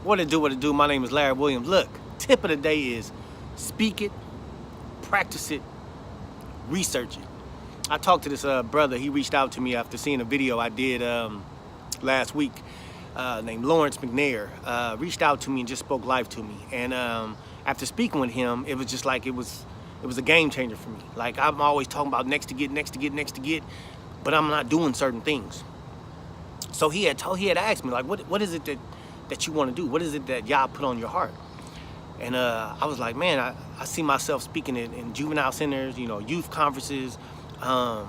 What it do? My name is Larry Williams. Look, tip of the day is speak it, practice it, research it. I talked to this brother. He reached out to me after seeing a video I did last week named Lawrence McNair. Reached out to me and just spoke life to me. And after speaking with him, it was just like it was a game changer for me. Like, I'm always talking about next to get, but I'm not doing certain things. So he had asked me, like, what is it that you want to do? What is it that y'all put on your heart? And I was like, man, I see myself speaking in juvenile centers, youth conferences. I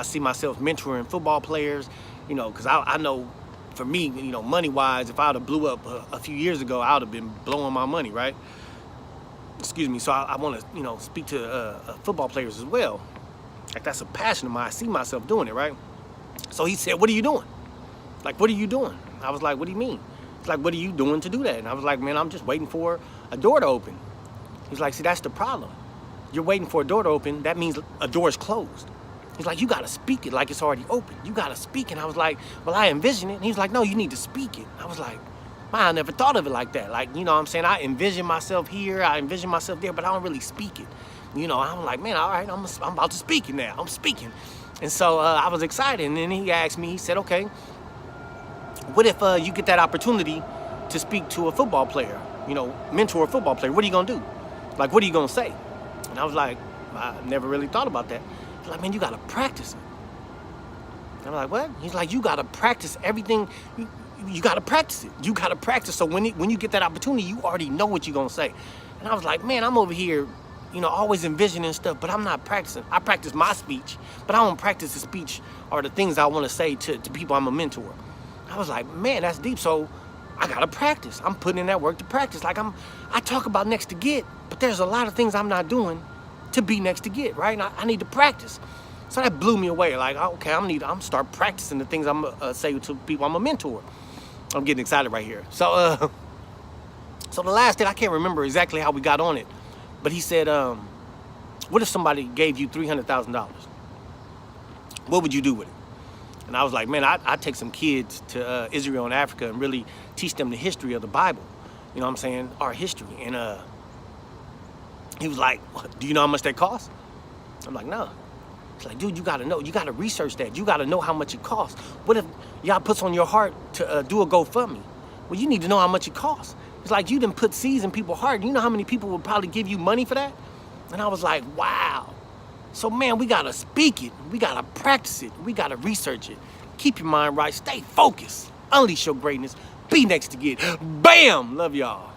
see myself mentoring football players, because I know for me, money-wise, if I would have blew up a few years ago, I would have been blowing my money, right? Excuse me. So I want to, speak to football players as well. Like, that's a passion of mine. I see myself doing it, right? So he said, what are you doing? Like, what are you doing? I was like, what do you mean? He's like, what are you doing to do that? And I was like, man, I'm just waiting for a door to open. He's like, see, that's the problem. You're waiting for a door to open. That means a door is closed. He's like, you got to speak it like it's already open. You got to speak it. And I was like, well, I envision it. And he's like, no, you need to speak it. I was like, man, I never thought of it like that. Like, what I'm saying? I envision myself here. I envision myself there, but I don't really speak it. I'm like, man, all right, I'm about to speak it now. I'm speaking. And so I was excited. And then he asked me, he said, okay, what if you get that opportunity to speak to a football player, mentor a football player? What are you going to do? Like, what are you going to say? And I was like, I never really thought about that. He's like, man, you got to practice it. And I'm like, what? He's like, you got to practice everything. You got to practice it. You got to practice. So when you get that opportunity, you already know what you're going to say. And I was like, man, I'm over here, always envisioning stuff, but I'm not practicing. I practice my speech, but I don't practice the speech or the things I want to say to people I'm a mentor. I was like, man, that's deep. So I got to practice. I'm putting in that work to practice. Like, I talk about next to get, but there's a lot of things I'm not doing to be next to get, right? And I need to practice. So that blew me away. Like, okay, I'm start practicing the things I'm say to people I'm a mentor. I'm getting excited right here. So the last thing, I can't remember exactly how we got on it, but he said, what if somebody gave you $300,000? What would you do with it? And I was like, man, I'd take some kids to Israel and Africa and really teach them the history of the Bible. You know what I'm saying? Our history. And he was like, do you know how much that costs? I'm like, no. He's like, dude, you got to know. You got to research that. You got to know how much it costs. What if y'all puts on your heart to do a GoFundMe? Well, you need to know how much it costs. It's like, you didn't put seeds in people's heart. You know how many people would probably give you money for that? And I was like, wow. So, man, we got to speak it. We got to practice it. We got to research it. Keep your mind right. Stay focused. Unleash your greatness. Be next to get. Bam! Love y'all.